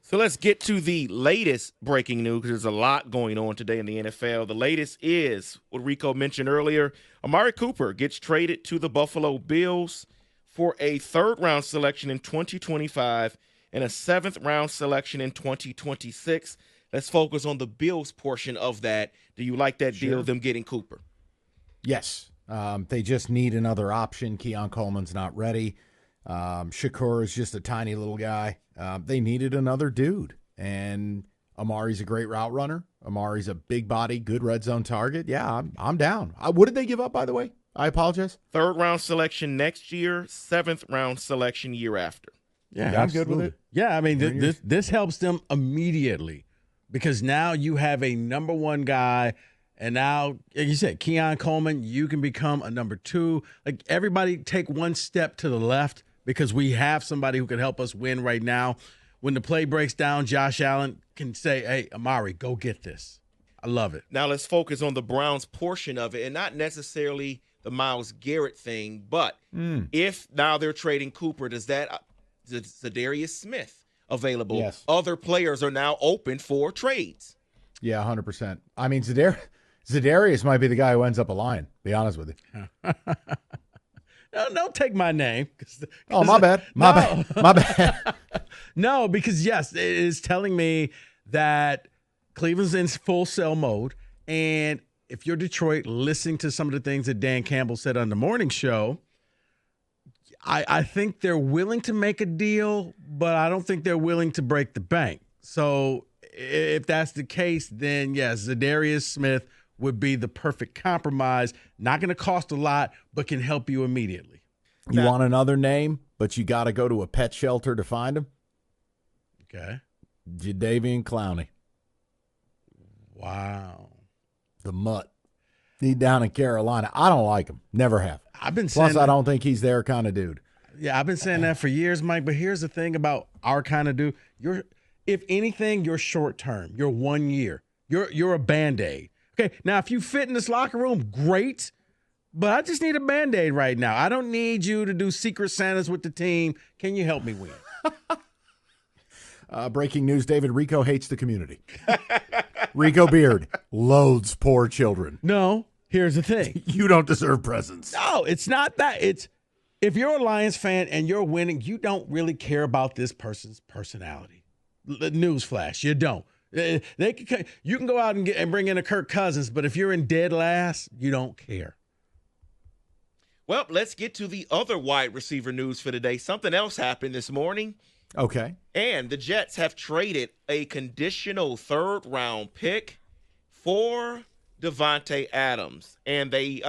So let's get to the latest breaking news because there's a lot going on today in the NFL. The latest is what Rico mentioned earlier. Amari Cooper gets traded to the Buffalo Bills for a third-round selection in 2025 and a seventh-round selection in 2026. Let's focus on the Bills portion of that. Do you like that deal, them getting Cooper? Yes. They just need another option. Keon Coleman's not ready. Shakur is just a tiny little guy. They needed another dude, and Amari's a great route runner. Amari's a big body, good red zone target. Yeah, I'm down. What did they give up, by the way? I apologize. Third-round selection next year, seventh-round selection year after. Yeah, I'm good with it. Yeah, I mean, this helps them immediately because now you have a number one guy, and now, like you said, Keon Coleman, you can become a number two. Like, everybody take one step to the left because we have somebody who can help us win right now. When the play breaks down, Josh Allen can say, hey, Amari, go get this. I love it. Now let's focus on the Browns portion of it and not necessarily the Myles Garrett thing, but if now they're trading Cooper, does that Zarius Smith available? Yes. Other players are now open for trades. Yeah, 100%. I mean, Zarius might be the guy who ends up a Lion, be honest with you. No, don't take my name. Oh, my bad. My bad. No, because, yes, it is telling me that Cleveland's in full sell mode. And if you're Detroit, listening to some of the things that Dan Campbell said on the morning show, I think they're willing to make a deal, but I don't think they're willing to break the bank. So if that's the case, then, yes, Zarius Smith would be the perfect compromise. Not going to cost a lot, but can help you immediately. You want another name, but you got to go to a pet shelter to find him? Okay. Jadeveon Clowney. Wow. The mutt. He's down in Carolina. I don't like him. Never have. I've been saying Plus, I don't think he's their kind of dude. Yeah, I've been saying that for years, Mike. But here's the thing about our kind of dude. If anything, you're short term. You're 1 year. You're a Band-Aid. Okay, now if you fit in this locker room, great. But I just need a Band-Aid right now. I don't need you to do Secret Santas with the team. Can you help me win? Breaking news, David. Rico hates the community. Rico Beard loathes poor children. No, here's the thing. You don't deserve presents. No, it's not that. It's if you're a Lions fan and you're winning, you don't really care about this person's personality. Newsflash, you don't. You can go out and bring in a Kirk Cousins, but if you're in dead last, you don't care. Well, let's get to the other wide receiver news for today. Something else happened this morning. Okay. And the Jets have traded a conditional third-round pick for Devonte Adams. And they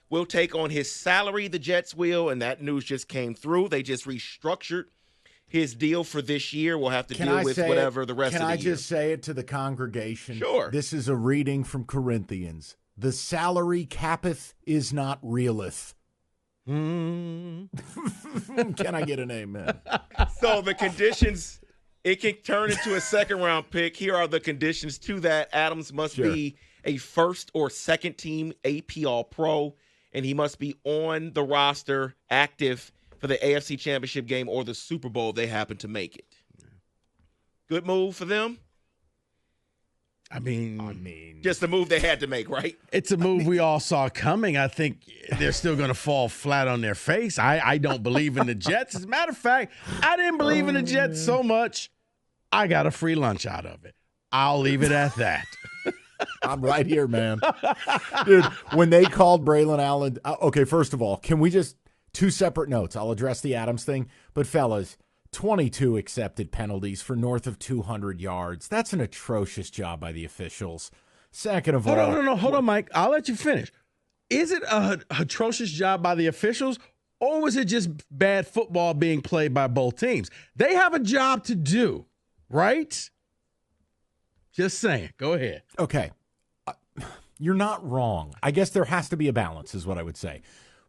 will take on his salary, the Jets will, and that news just came through. They just restructured his deal for this year. We'll have to deal with whatever the rest of the year. Can I just say it to the congregation? Sure. This is a reading from Corinthians. The salary capeth is not reeleth. Can I get an amen? So the conditions, it can turn into a second-round pick. Here are the conditions to that. Adams must be a first or second team AP All-Pro, and he must be on the roster, active for the AFC Championship game or the Super Bowl if they happen to make it. Good move for them? I mean, just the move they had to make, right? It's a move we all saw coming. I think they're still going to fall flat on their face. I don't believe in the Jets. As a matter of fact, I didn't believe in the Jets so much, I got a free lunch out of it. I'll leave it at that. I'm right here, man. Dude, when they called Braylon Allen, okay, first of all, can we just, two separate notes. I'll address the Adams thing, but fellas, 22 accepted penalties for north of 200 yards. That's an atrocious job by the officials. Second of all. Hold on, Mike. I'll let you finish. Is it an atrocious job by the officials, or was it just bad football being played by both teams? They have a job to do, right? Just saying. Go ahead. Okay. You're not wrong. I guess there has to be a balance is what I would say.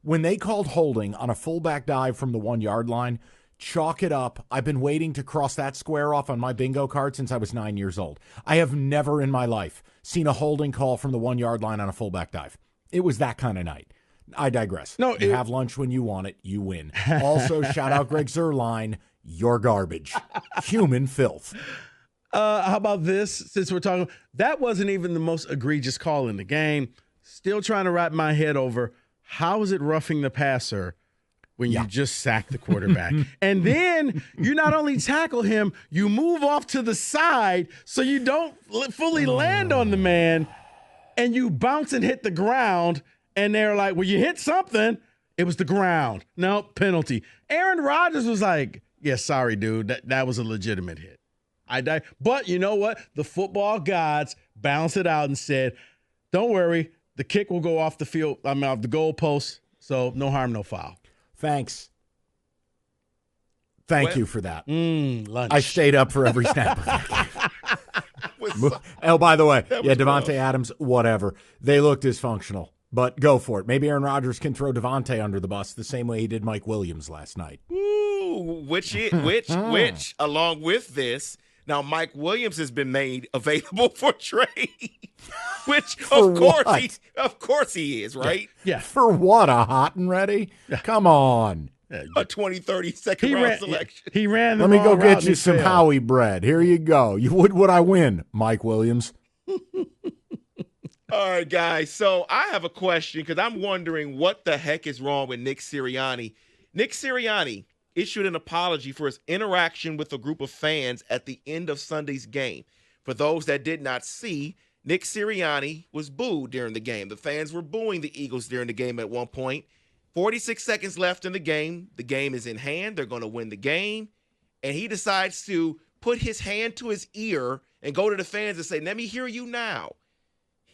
When they called holding on a fullback dive from the 1 yard line, chalk it up. I've been waiting to cross that square off on my bingo card since I was 9 years old. I have never in my life seen a holding call from the 1 yard line on a fullback dive. It was that kind of night. I digress. No, you have lunch when you want it. You win. Also, shout out Greg Zerline. You're garbage. Human filth. How about this? Since we're talking, that wasn't even the most egregious call in the game. Still trying to wrap my head over how is it roughing the passer when you just sack the quarterback? And then you not only tackle him, you move off to the side so you don't fully land on the man, and you bounce and hit the ground. And they're like, well, you hit something. It was the ground. No, penalty. Aaron Rodgers was like, yeah, sorry, dude. That was a legitimate hit. But you know what? The football gods balanced it out and said, don't worry. The kick will go off the field, off the goal post. So no harm, no foul. Thanks. Thank you for that. Lunch. I stayed up for every snap of that game. Oh, by the way, Devonte Adams, whatever. They look dysfunctional, but go for it. Maybe Aaron Rodgers can throw Devonte under the bus the same way he did Mike Williams last night. Ooh, which, along with this, now Mike Williams has been made available for trade. Which, of course he is, right? Yeah. For what, a hot and ready? Yeah. Come on. A 20, 30 second round selection. He ran the Let me go wrong get route you some Howie bread. Here you go. Would I win, Mike Williams? All right, guys. So I have a question because I'm wondering what the heck is wrong with Nick Sirianni. Nick Sirianni issued an apology for his interaction with a group of fans at the end of Sunday's game. For those that did not see, Nick Sirianni was booed during the game. The fans were booing the Eagles during the game at one point. 46 seconds left in the game. The game is in hand. They're going to win the game. And he decides to put his hand to his ear and go to the fans and say, let me hear you now.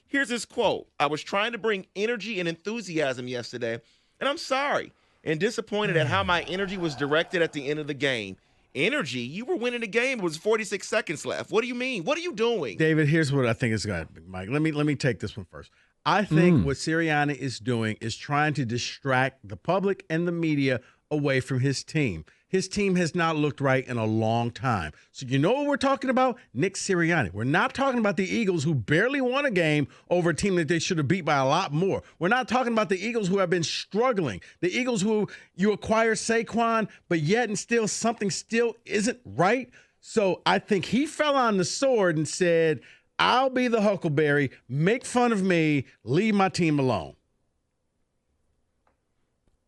Here's his quote. I was trying to bring energy and enthusiasm yesterday, and I'm sorry and disappointed at how my energy was directed at the end of the game. Energy? You were winning the game. It was 46 seconds left. What do you mean? What are you doing? David, here's what I think is going to happen, Mike. Let me take this one first. I think what Sirianni is doing is trying to distract the public and the media away from his team. His team has not looked right in a long time. So you know what we're talking about? Nick Sirianni. We're not talking about the Eagles who barely won a game over a team that they should have beat by a lot more. We're not talking about the Eagles who have been struggling. The Eagles who you acquire Saquon, but yet and still something still isn't right. So I think he fell on the sword and said, I'll be the Huckleberry, make fun of me, leave my team alone.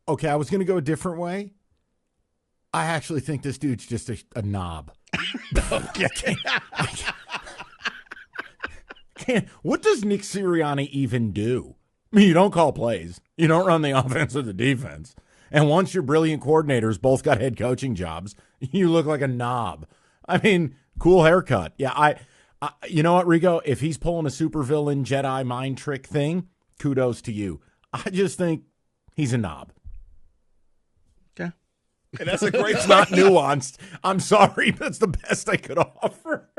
Okay, I was going to go a different way. I actually think this dude's just a knob. Okay. What does Nick Sirianni even do? I mean, you don't call plays. You don't run the offense or the defense. And once your brilliant coordinators both got head coaching jobs, you look like a knob. I mean, cool haircut. Yeah, I you know what, Rico? If he's pulling a supervillain Jedi mind trick thing, kudos to you. I just think he's a knob. Okay. And that's a great It's not nuanced. I'm sorry, but it's the best I could offer.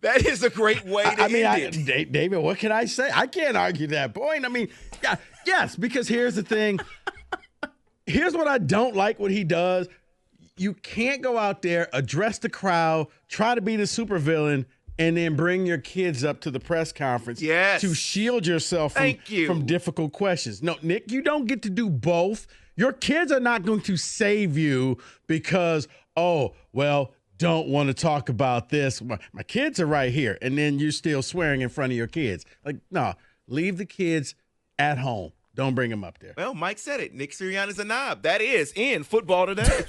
That is a great way to end it. David, what can I say? I can't argue that point. I mean, yes, because here's the thing. Here's what I don't like what he does. You can't go out there, address the crowd, try to be the supervillain, and then bring your kids up to the press conference to shield yourself from difficult questions. No, Nick, you don't get to do both. Your kids are not going to save you because, don't want to talk about this. My kids are right here. And then you're still swearing in front of your kids. Like, no, leave the kids at home. Don't bring them up there. Well, Mike said it. Nick Sirianni's a knob. That is in Football Today.